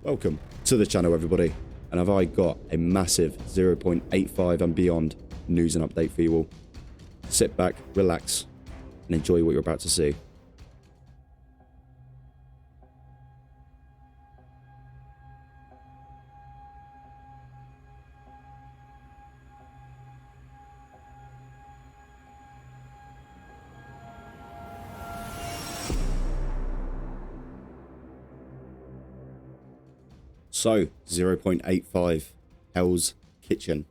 Welcome to the channel, everybody, and have I got a massive 0.85 and beyond news and update for you all. Sit back, relax, and enjoy what you're about to see. So, 0.85, Hell's Kitchen.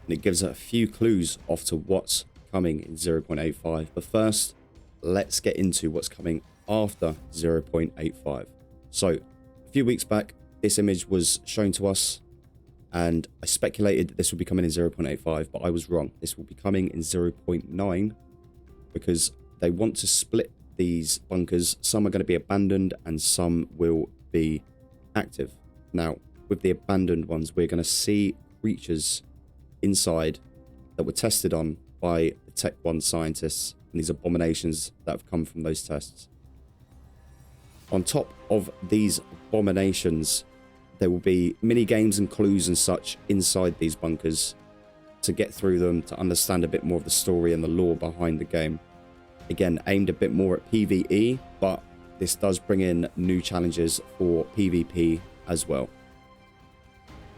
And it gives a few clues off to what's coming in 0.85. But first, let's get into what's coming after 0.85. So, a few weeks back, this image was shown to us, and I speculated that this would be coming in 0.85, but I was wrong. This will be coming in 0.9 because they want to split these bunkers. Some are going to be abandoned and some will be active. Now, with the abandoned ones, we're going to see creatures inside that were tested on by the Tech 1 scientists, and these abominations that have come from those tests. On top of these abominations, there will be mini games and clues and such inside these bunkers to get through them, to understand a bit more of the story and the lore behind the game. Again, aimed a bit more at PvE, but this does bring in new challenges for PvP as well.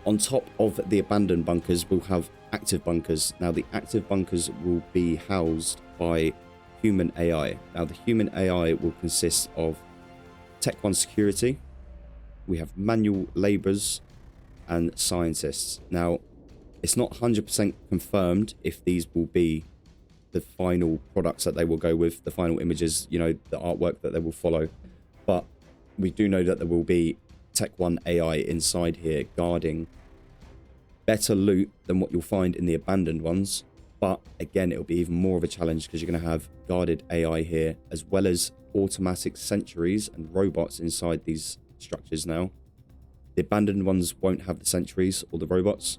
On top of the abandoned bunkers, we'll have active bunkers. Now, the active bunkers will be housed by human AI. Now, the human AI will consist of Tech 1 security. We have manual laborers and scientists. Now, it's not 100% confirmed if these will be the final products that they will go with, the final images, you know, the artwork that they will follow. But we do know that there will be Tech 1 AI inside here guarding better loot than what you'll find in the abandoned ones. But again, it'll be even more of a challenge because you're going to have guarded AI here, as well as automatic sentries and robots inside these structures now. The abandoned ones won't have the sentries or the robots.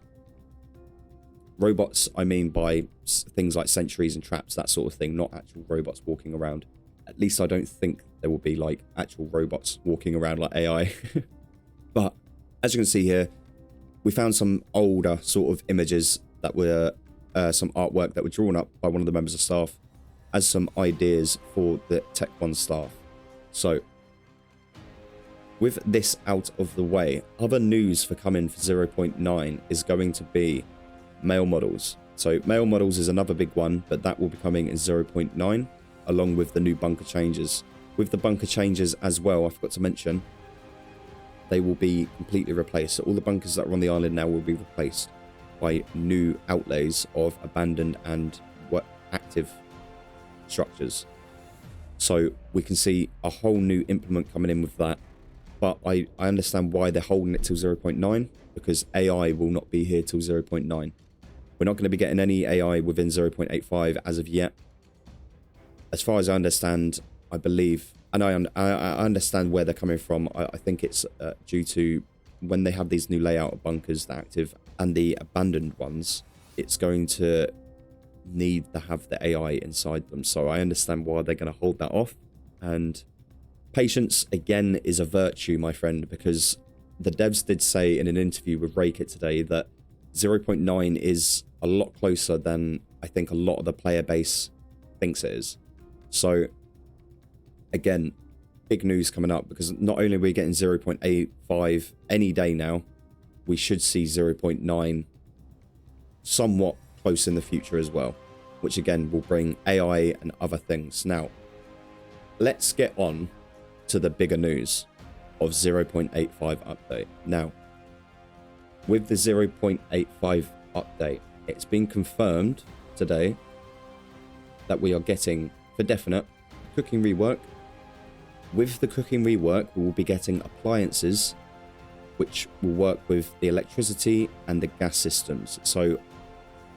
Robots, I mean by things like sentries and traps, that sort of thing, not actual robots walking around. At least I don't think there will be like actual robots walking around like AI. But as you can see here, we found some older sort of images that were some artwork that were drawn up by one of the members of staff as some ideas for the Tech 1 staff. So with this out of the way, other news for coming for 0.9 is going to be male models. So male models is another big one, but that will be coming in 0.9 along with the new bunker changes. With the bunker changes as well, I forgot to mention, they will be completely replaced. So all the bunkers that are on the island now will be replaced by new outlays of abandoned and active structures. So we can see a whole new implement coming in with that. But I understand why they're holding it till 0.9, because AI will not be here till 0.9. We're not going to be getting any AI within 0.85 as of yet. As far as I understand, I believe, and I understand where they're coming from. I think it's due to when they have these new layout of bunkers, the active and the abandoned ones, it's going to need to have the AI inside them. So I understand why they're going to hold that off. And patience, again, is a virtue, my friend, because the devs did say in an interview with Rakit today that 0.9 is a lot closer than I think a lot of the player base thinks it is. So again, big news coming up, because not only are we getting 0.85 any day now, we should see 0.9 somewhat close in the future as well, which again will bring AI and other things. Now, let's get on to the bigger news of 0.85 update. Now, with the 0.85 update, it's been confirmed today that we are getting, for definite, cooking rework. With the cooking rework, we will be getting appliances which will work with the electricity and the gas systems. So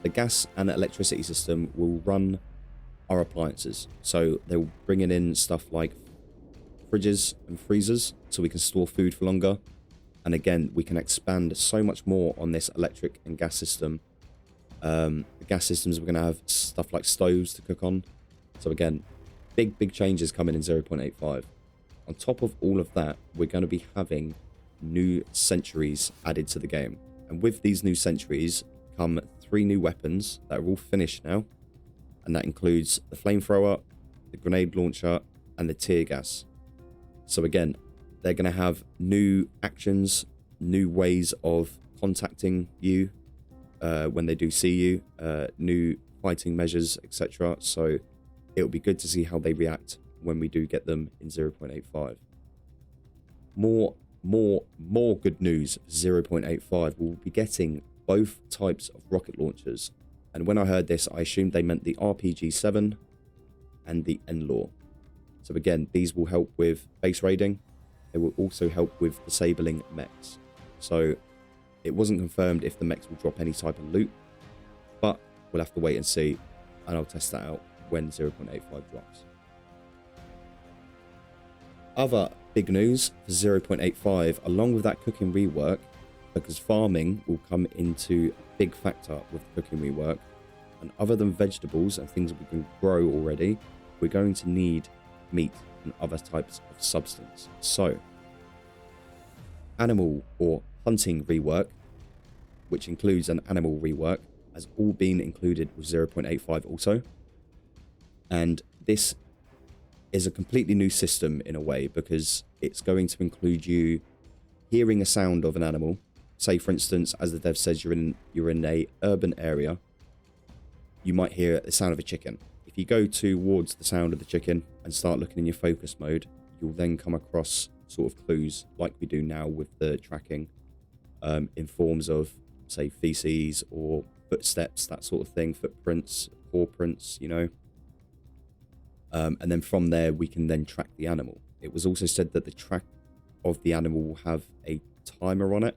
the gas and the electricity system will run our appliances. So they'll bring in stuff like fridges and freezers so we can store food for longer. And again, we can expand so much more on this electric and gas system. The gas systems, we're going to have stuff like stoves to cook on. So again, big changes coming in 0.85. On top of all of that, we're going to be having new sentries added to the game. And with these new sentries come 3 new weapons that are all finished now. And that includes the flamethrower, the grenade launcher, and the tear gas. So again, they're going to have new actions, new ways of contacting you when they do see you, new fighting measures, etc. So it'll be good to see how they react when we do get them in 0.85. More good news for 0.85. We'll be getting both types of rocket launchers. And when I heard this, I assumed they meant the RPG-7 and the NLAW. So again, these will help with base raiding. They will also help with disabling mechs. So it wasn't confirmed if the mechs will drop any type of loot, but we'll have to wait and see, and I'll test that out when 0.85 drops. Other big news for 0.85, along with that cooking rework, because farming will come into a big factor with the cooking rework, and other than vegetables and things that we can grow already, we're going to need meat and other types of substance. So animal or hunting rework, which includes an animal rework, has all been included with 0.85 also. And this is a completely new system in a way, because it's going to include you hearing a sound of an animal. Say for instance, as the dev says, you're in a urban area, you might hear the sound of a chicken. If you go towards the sound of the chicken and start looking in your focus mode, you'll then come across sort of clues like we do now with the tracking, in forms of, say, feces or footsteps, that sort of thing, footprints, paw prints, you know. And then from there, we can then track the animal. It was also said that the track of the animal will have a timer on it,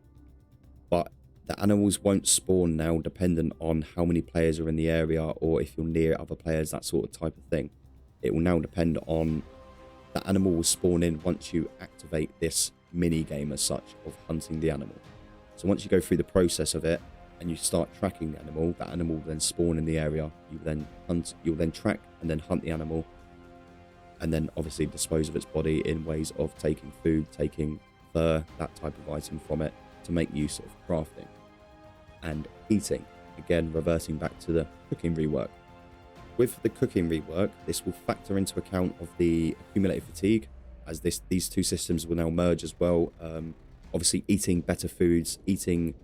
but the animals won't spawn now dependent on how many players are in the area or if you're near other players, that sort of type of thing. It will now depend on the animal will spawn in once you activate this mini game as such of hunting the animal. So once you go through the process of it and you start tracking the animal will then spawn in the area. You then hunt, you'll then track and then hunt the animal, and then obviously dispose of its body in ways of taking food, taking fur, that type of item from it to make use of crafting and eating. Again, reverting back to the cooking rework. With the cooking rework, this will factor into account of the accumulated fatigue, as these two systems will now merge as well. Obviously, eating better foods, eating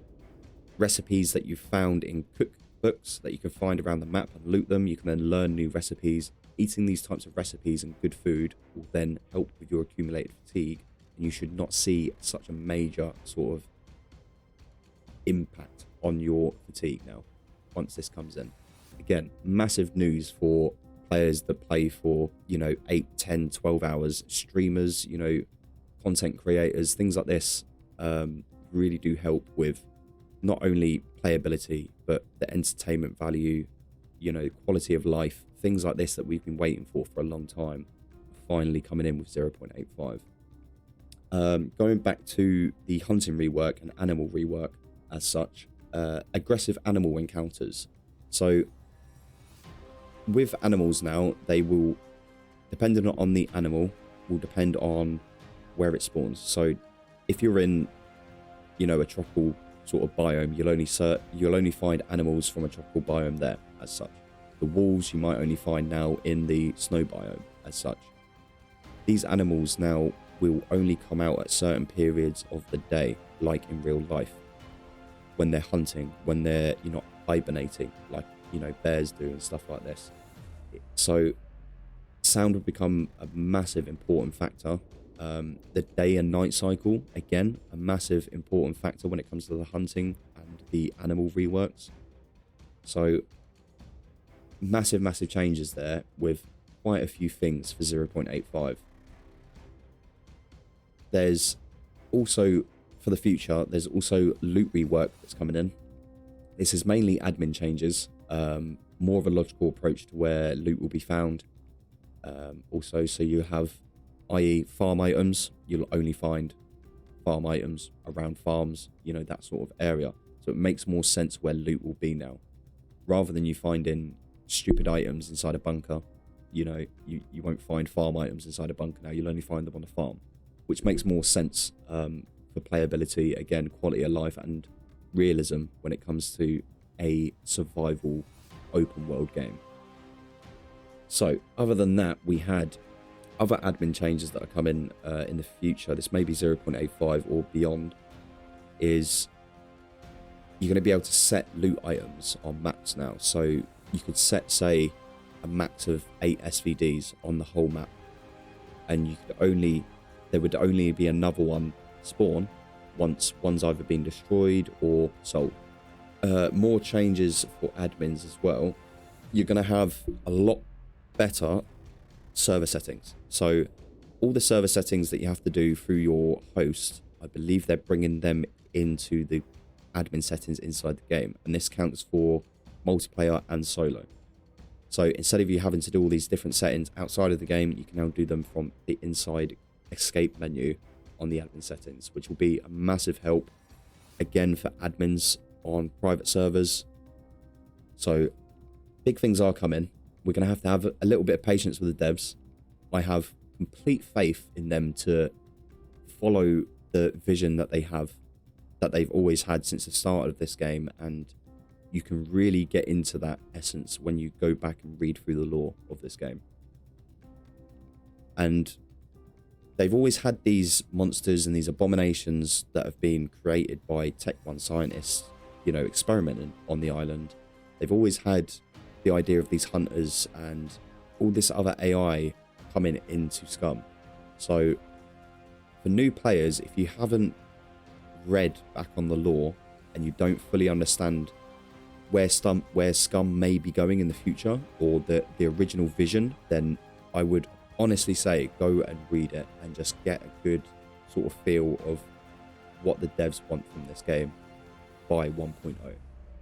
recipes that you've found in cookbooks that you can find around the map and loot them. You can then learn new recipes. Eating these types of recipes and good food will then help with your accumulated fatigue, and you should not see such a major sort of impact on your fatigue now once this comes in. Again, massive news for players that play for, 8, 10, 12 hours, streamers, content creators, things like this really do help with not only playability, but the entertainment value, quality of life, things like this that we've been waiting for a long time, finally coming in with 0.85. Going back to the hunting rework and animal rework as such, aggressive animal encounters. So with animals now, they will, depending on the animal, will depend on where it spawns. So if you're in, a tropical sort of biome, you'll only find animals from a tropical biome there as such. The wolves you might only find now in the snow biome as such. These animals now will only come out at certain periods of the day, like in real life, when they're hunting, when they're hibernating, like bears do and stuff like this. So sound will become a massive important factor. The day and night cycle, again, a massive important factor when it comes to the hunting and the animal reworks. So massive changes there with quite a few things for 0.85. There's also, for the future, there's also loot rework that's coming in. This is mainly admin changes, more of a logical approach to where loot will be found. Also, so you have, i.e. farm items, you'll only find farm items around farms, that sort of area. So it makes more sense where loot will be now, rather than you finding stupid items inside a bunker. You won't find farm items inside a bunker now. You'll only find them on a farm, which makes more sense for for playability, again, quality of life and realism when it comes to a survival open world game. So other than that, we had other admin changes that are coming in the future. This may be 0.85 or beyond. Is you're going to be able to set loot items on maps now. So you could set, say, a max of 8 SVDs on the whole map, and you could there would only be another one spawn once one's either been destroyed or sold. More changes for admins as well. You're going to have a lot better server settings. So all the server settings that you have to do through your host, I believe they're bringing them into the admin settings inside the game, and this counts for multiplayer and solo. So instead of you having to do all these different settings outside of the game, you can now do them from the inside escape menu on the admin settings, which will be a massive help again for admins on private servers. So big things are coming. We're going to have a little bit of patience with the devs. I have complete faith in them to follow the vision that they have, that they've always had since the start of this game, and you can really get into that essence when you go back and read through the lore of this game. And they've always had these monsters and these abominations that have been created by Tech 1 scientists, you know, experimenting on the island. They've always had the idea of these hunters and all this other AI coming into Scum. So for new players, if you haven't read back on the lore and you don't fully understand where Scum may be going in the future, or the original vision, then I would honestly say go and read it and just get a good sort of feel of what the devs want from this game by 1.0.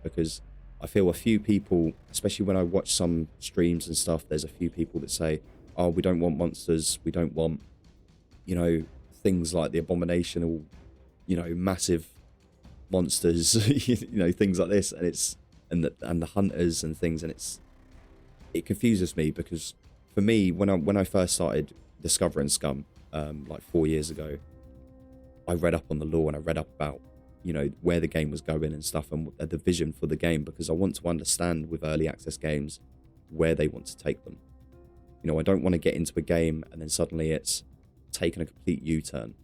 Because I feel a few people, especially when I watch some streams and stuff, there's a few people that say, oh, we don't want monsters, we don't want, you know, things like the abomination, or, you know, massive monsters, you know, things like this, and it's and the hunters and things, and it confuses me, because for me, when I first started discovering Scum, like 4 years ago, I read up on the lore and I read up about, you know, where the game was going and stuff, and the vision for the game, because I want to understand with early access games where they want to take them. You know, I don't want to get into a game and then suddenly it's taken a complete U-turn.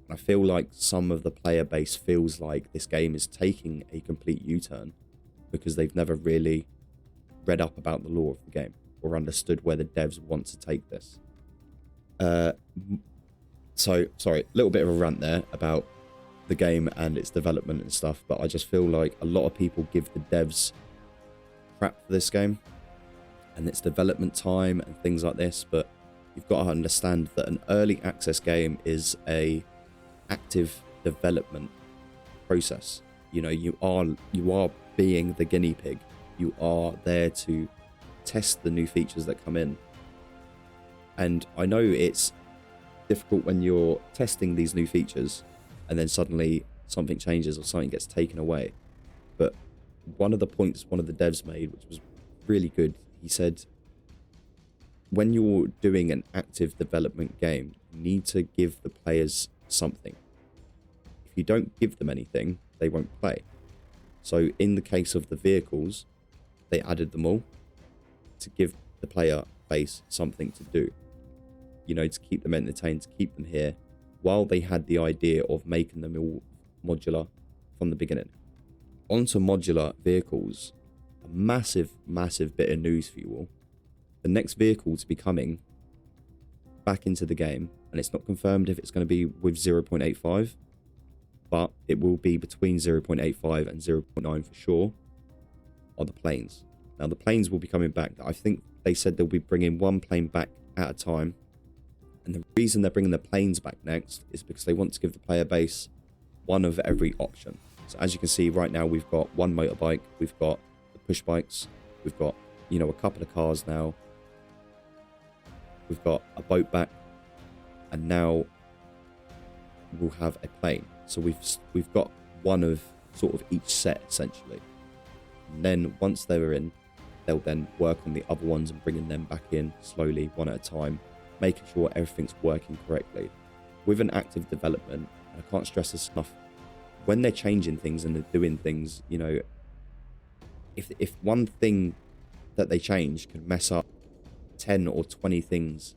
I feel like some of the player base feels like this game is taking a complete U-turn because they've never really read up about the lore of the game or understood where the devs want to take this. So, sorry, a little bit of a rant there about the game and its development and stuff, but I just feel like a lot of people give the devs crap for this game and its development time and things like this, but you've got to understand that an early access game is a active development process. You know, you are being the guinea pig. You are there to test the new features that come in. And I know it's difficult when you're testing these new features and then suddenly something changes or something gets taken away. But one of the points one of the devs made, which was really good, he said, when you're doing an active development game, you need to give the players something. If you don't give them anything, they won't play. So in the case of the vehicles, they added them all to give the player base something to do. You know, to keep them entertained, to keep them here, while they had the idea of making them all modular from the beginning. Onto modular vehicles, a massive, massive bit of news for you all. The next vehicle to be coming back into the game, and it's not confirmed if it's going to be with 0.85, but it will be between 0.85 and 0.9 for sure, are the planes. Now, the planes will be coming back. I think they said they'll be bringing one plane back at a time. And the reason they're bringing the planes back next is because they want to give the player base one of every option. So as you can see right now, we've got one motorbike, we've got the push bikes, we've got, you know, a couple of cars now, we've got a boat back, and now we'll have a plane. So we've got one of sort of each set essentially. And then once they're in, they'll then work on the other ones and bringing them back in slowly, one at a time, making sure everything's working correctly. With an active development, and I can't stress this enough, when they're changing things and they're doing things, you know, if one thing that they change can mess up 10 or 20 things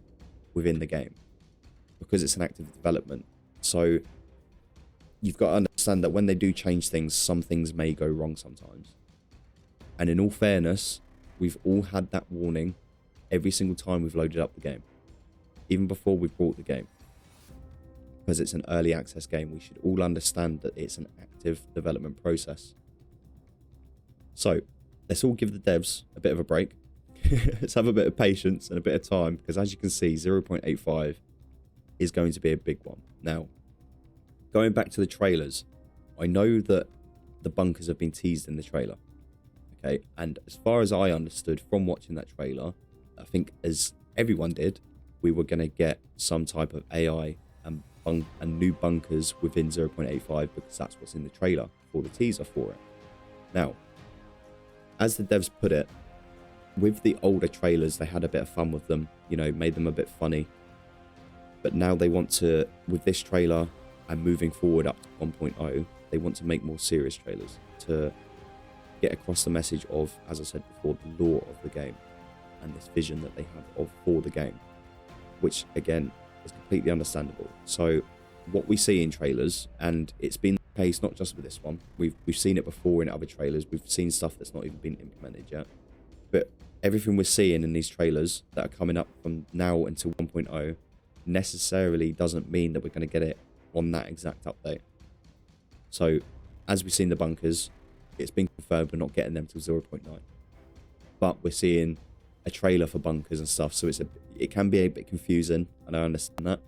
within the game, because it's an active development. So you've got to understand that when they do change things, some things may go wrong sometimes. And in all fairness, we've all had that warning every single time we've loaded up the game, even before we've bought the game. Because it's an early access game, we should all understand that it's an active development process. So let's all give the devs a bit of a break. Let's have a bit of patience and a bit of time, because as you can see, 0.85 is going to be a big one. Now, going back to the trailers, I know that the bunkers have been teased in the trailer. Okay, and as far as I understood from watching that trailer, I think as everyone did, we were going to get some type of AI and new bunkers within 0.85, because that's what's in the trailer for the teaser for it. Now, as the devs put it, with the older trailers, they had a bit of fun with them, you know, made them a bit funny. But now they want to, with this trailer and moving forward up to 1.0, they want to make more serious trailers to get across the message of, as I said before, the lore of the game and this vision that they have for the game, which again is completely understandable. So what we see in trailers, and it's been the case not just with this one, we've seen it before in other trailers, we've seen stuff that's not even been implemented yet, but everything we're seeing in these trailers that are coming up from now until 1.0 necessarily doesn't mean that we're going to get it on that exact update. So as we've seen the bunkers, it's been confirmed we're not getting them till 0.9, but we're seeing a trailer for bunkers and stuff, so it can be a bit confusing, and I understand that.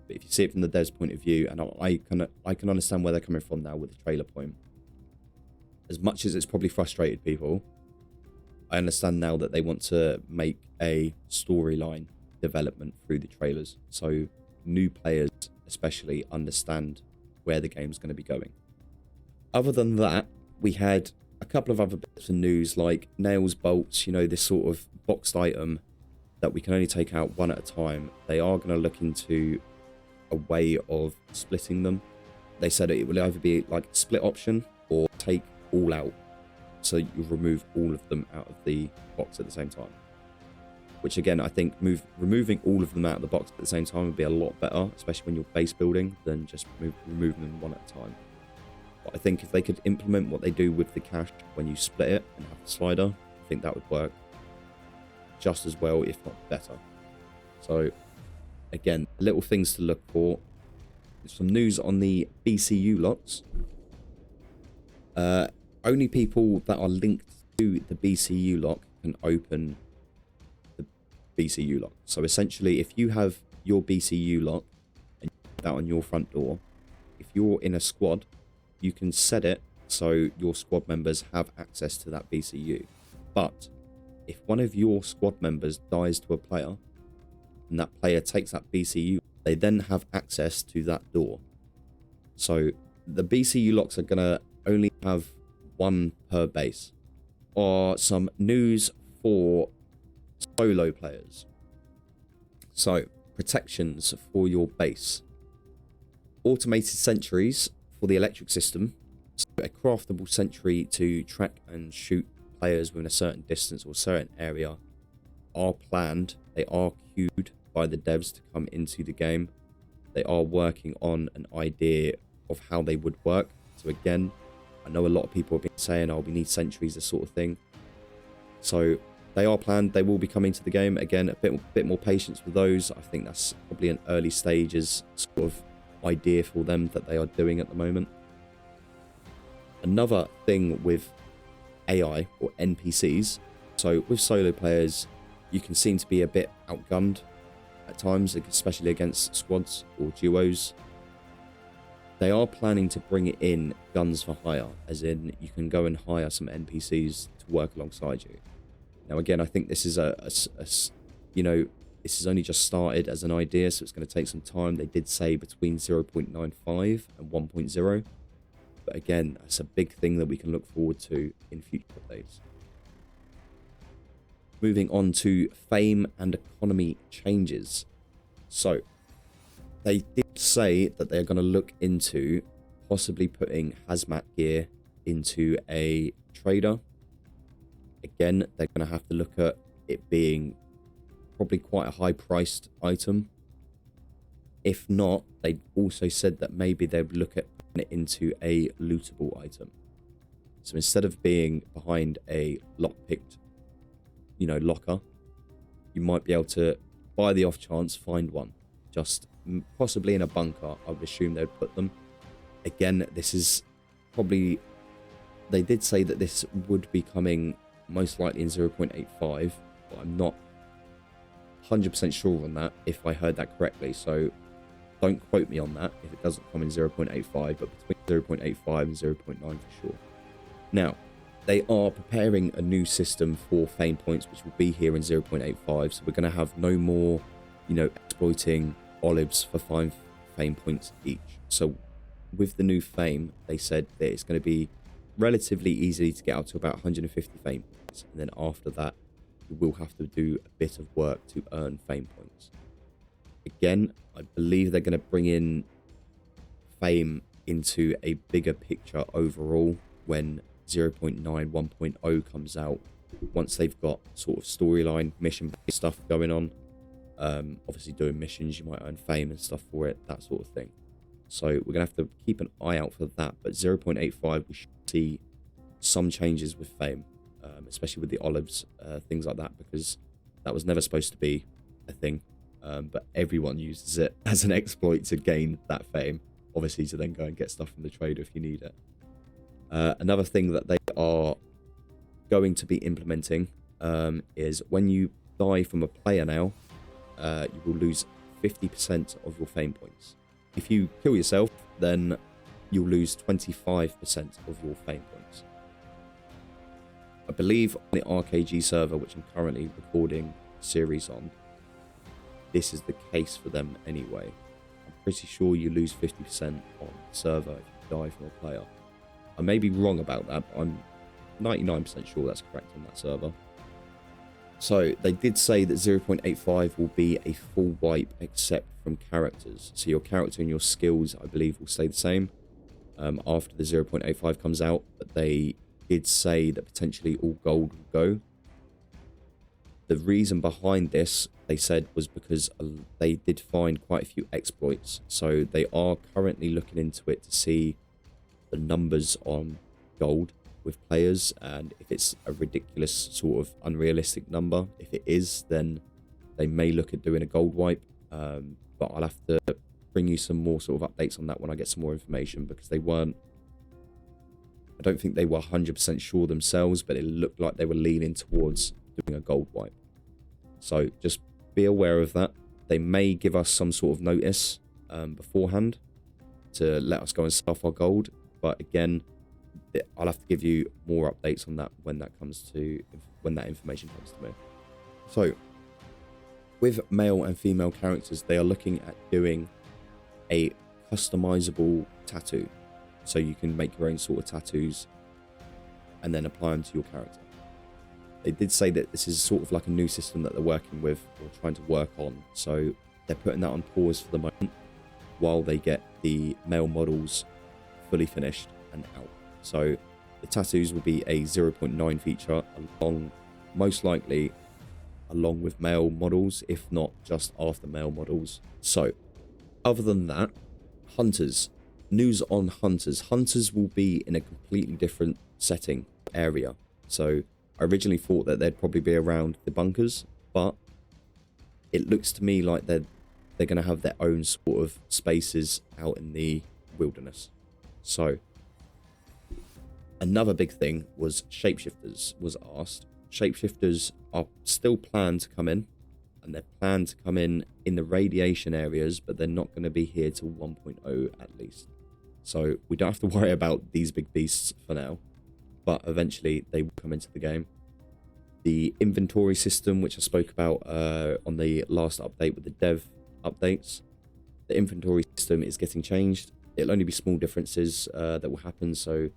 But if you see it from the dev's point of view, and I can understand where they're coming from now with the trailer point, as much as it's probably frustrated people, I understand now that they want to make a storyline development through the trailers, so new players especially understand where the game's going to be going. Other than that, we had a couple of other bits of news, like nails, bolts, you know, this sort of boxed item that we can only take out one at a time. They are going to look into a way of splitting them. They said it will either be like a split option or take all out, so you remove all of them out of the box at the same time. Which again, I think removing all of them out of the box at the same time would be a lot better, especially when you're base building, than just removing them one at a time. But I think if they could implement what they do with the cache when you split it and have the slider, I think that would work just as well, if not better. So again, little things to look for. Some news on the BCU locks. Only people that are linked to the BCU lock can open the BCU lock. So essentially, if you have your BCU lock and you put that on your front door, if you're in a squad, you can set it so your squad members have access to that BCU. But if one of your squad members dies to a player, and that player takes that BCU, they then have access to that door. So the BCU locks are going to only have one per base. Or some news for solo players. So, protections for your base. Automated sentries for the electric system. So a craftable sentry to track and shoot players within a certain distance or certain area are planned. They are queued by the devs to come into the game. They are working on an idea of how they would work. So again, I know a lot of people have been saying, oh, we need sentries, this sort of thing. So they are planned. They will be coming to the game. Again, a bit more patience with those. I think that's probably an early stages sort of idea for them that they are doing at the moment. Another thing with AI or NPCs. So with solo players, you can seem to be a bit outgunned at times, especially against squads or duos. They are planning to bring it in guns for hire, as in you can go and hire some NPCs to work alongside you. Now again, I think this is this is only just started as an idea, so it's going to take some time. They did say between 0.95 and 1.0, but again, that's a big thing that we can look forward to in future updates. Moving on to fame and economy changes. So They did say that they're going to look into possibly putting hazmat gear into a trader. Again, they're going to have to look at it being probably quite a high-priced item. If not, they also said that maybe they would look at putting it into a lootable item. So instead of being behind a lock-picked, locker, you might be able to, by the off chance, find one. Just possibly in a bunker, I would assume they'd put them. Again, this is probably... They did say that this would be coming most likely in 0.85, but I'm not 100% sure on that, if I heard that correctly. So don't quote me on that if it doesn't come in 0.85, but between 0.85 and 0.9 for sure. Now, they are preparing a new system for fame points, which will be here in 0.85. So we're going to have no more, exploiting olives for 5 fame points each. So with the new fame, they said that it's going to be relatively easy to get up to about 150 fame points. And then after that, you will have to do a bit of work to earn fame points. Again, I believe they're going to bring in fame into a bigger picture overall when 0.9 1.0 comes out, once they've got sort of storyline mission stuff going on. Obviously doing missions, you might earn fame and stuff for it, that sort of thing. So we're gonna have to keep an eye out for that. But 0.85, we should see some changes with fame, especially with the olives, things like that, because that was never supposed to be a thing. But everyone uses it as an exploit to gain that fame, obviously to then go and get stuff from the trader if you need it. Another thing that they are going to be implementing is when you die from a player now, you will lose 50% of your fame points. If you kill yourself, then you'll lose 25% of your fame points. I believe on the RKG server, which I'm currently recording a series on, this is the case for them anyway. I'm pretty sure you lose 50% on the server if you die from a player. I may be wrong about that, but I'm 99% sure that's correct on that server. So they did say that 0.85 will be a full wipe except from characters. So your character and your skills, I believe, will stay the same after the 0.85 comes out. But they did say that potentially all gold will go. The reason behind this, they said, was because they did find quite a few exploits. So they are currently looking into it to see the numbers on gold with players, and if it's a ridiculous sort of unrealistic number. If it is, then they may look at doing a gold wipe, but I'll have to bring you some more sort of updates on that when I get some more information, because they weren't, I don't think they were 100% sure themselves, but it looked like they were leaning towards doing a gold wipe. So just be aware of that. They may give us some sort of notice beforehand to let us go and stuff our gold, but again, I'll have to give you more updates on that when that information comes to me. So with male and female characters, they are looking at doing a customizable tattoo, so you can make your own sort of tattoos and then apply them to your character. They did say that this is sort of like a new system that they're working with or trying to work on, so they're putting that on pause for the moment while they get the male models fully finished and out. So the tattoos will be a 0.9 feature most likely along with male models, if not just after male models. So other than that, hunters, news on hunters. Hunters will be in a completely different setting area. So I originally thought that they'd probably be around the bunkers, but it looks to me like they're going to have their own sort of spaces out in the wilderness. So another big thing was shapeshifters was asked. Shapeshifters are still planned to come in, and they're planned to come in the radiation areas, but they're not going to be here till 1.0 at least. So we don't have to worry about these big beasts for now, but eventually they will come into the game. The inventory system, which I spoke about on the last update with the dev updates, the inventory system is getting changed. It'll only be small differences that will happen, so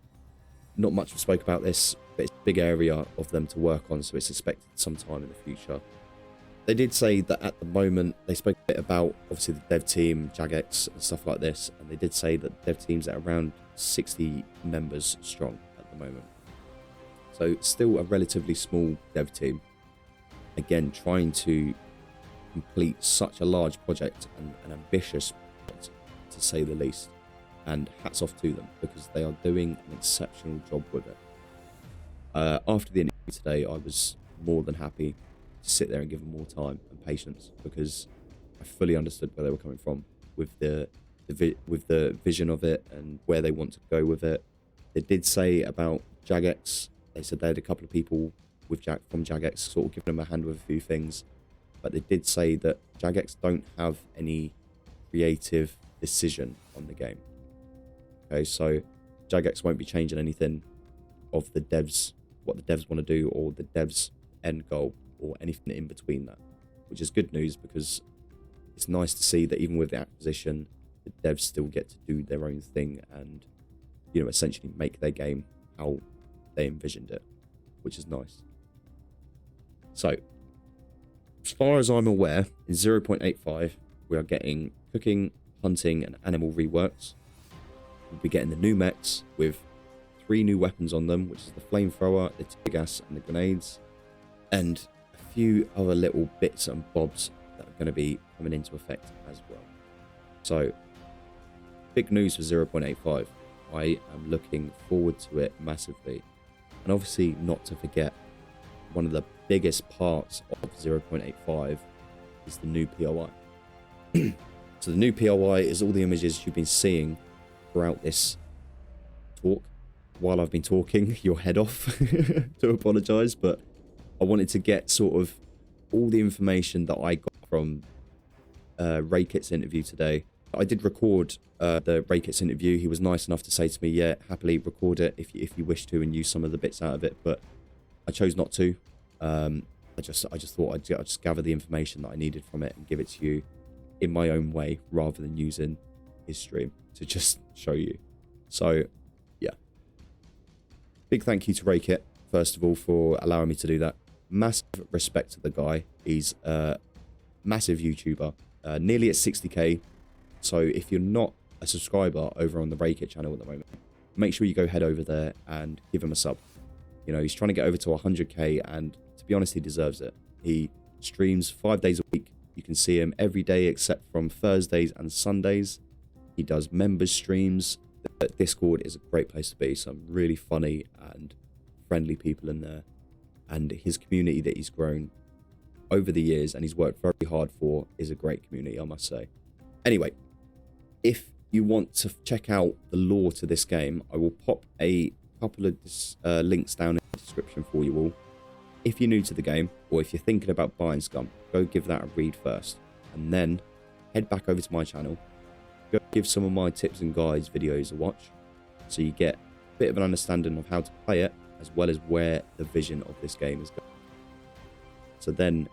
not much spoke about this, but it's a big area of them to work on, so it's expected sometime in the future. they did say that at the moment, they spoke a bit about, obviously, the dev team, Jagex, and stuff like this. And they did say that dev team's at around 60 members strong at the moment. So still a relatively small dev team. Again, trying to complete such a large project and an ambitious project, to say the least. And hats off to them, because they are doing an exceptional job with it. After the interview today, I was more than happy to sit there and give them more time and patience, because I fully understood where they were coming from with the vision of it and where they want to go with it. They did say about Jagex, they said they had a couple of people with from Jagex sort of giving them a hand with a few things, but they did say that Jagex don't have any creative decision on the game. Okay, so Jagex won't be changing anything of the devs, what the devs want to do, or the devs' end goal, or anything in between that, which is good news, because it's nice to see that even with the acquisition, the devs still get to do their own thing and, you know, essentially make their game how they envisioned it, which is nice. So, as far as I'm aware, in 0.85, we are getting cooking, hunting, and animal reworks. We'll be getting the new mechs with 3 new weapons on them, which is the flamethrower, the tear gas, and the grenades, and a few other little bits and bobs that are going to be coming into effect as well. So, big news for 0.85. I am looking forward to it massively. And obviously, not to forget, one of the biggest parts of 0.85 is the new POI. So the new POI is all the images you've been seeing throughout this talk. While I've been talking your head off, to apologise, but I wanted to get sort of all the information that I got from Raykit's interview today. I did record the Raykit's interview. He was nice enough to say to me, yeah, happily record it if you wish to and use some of the bits out of it, but I chose not to. I just thought I'd just gather the information that I needed from it and give it to you in my own way, rather than using his stream to just show you. So yeah, big thank you to Raykit, first of all, for allowing me to do that. Massive respect to the guy. He's a massive YouTuber, nearly at 60k. So if you're not a subscriber over on the Raykit channel at the moment, make sure you go head over there and give him a sub. You know, he's trying to get over to 100k, and to be honest, he deserves it. He streams 5 days a week. You can see him every day except from Thursdays and Sundays. He does members streams. Discord is a great place to be. Some really funny and friendly people in there. And his community that he's grown over the years and he's worked very hard for is a great community, I must say. Anyway, if you want to check out the lore to this game, I will pop a couple of links down in the description for you all. If you're new to the game, or if you're thinking about buying Scum, go give that a read first, and then head back over to my channel, go give some of my tips and guides videos a watch, so you get a bit of an understanding of how to play it, as well as where the vision of this game is going. So then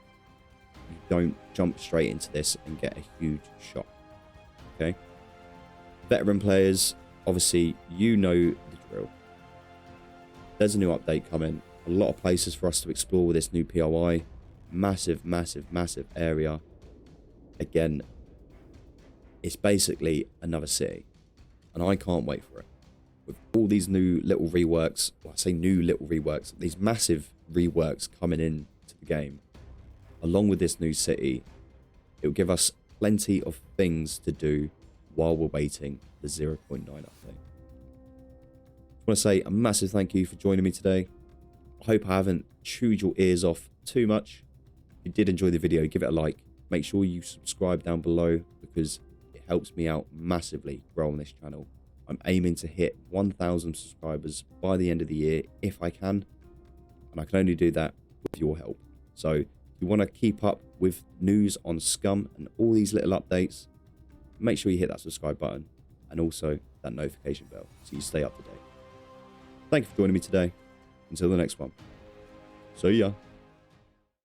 you don't jump straight into this and get a huge shock. Okay? Veteran players, obviously, you know the drill. There's a new update coming. A lot of places for us to explore with this new POI. Massive, massive, massive area. Again, it's basically another city. And I can't wait for it. With all these new little reworks, well, I say new little reworks, these massive reworks coming in to the game, along with this new city, it will give us plenty of things to do while we're waiting for the 0.9 update. I want to say a massive thank you for joining me today. I hope I haven't chewed your ears off too much. If you did enjoy the video, give it a like. Make sure you subscribe down below, because it helps me out massively growing this channel. I'm aiming to hit 1,000 subscribers by the end of the year if I can. And I can only do that with your help. So if you want to keep up with news on Scum and all these little updates, make sure you hit that subscribe button and also that notification bell so you stay up to date. Thank you for joining me today. Until the next one. See ya.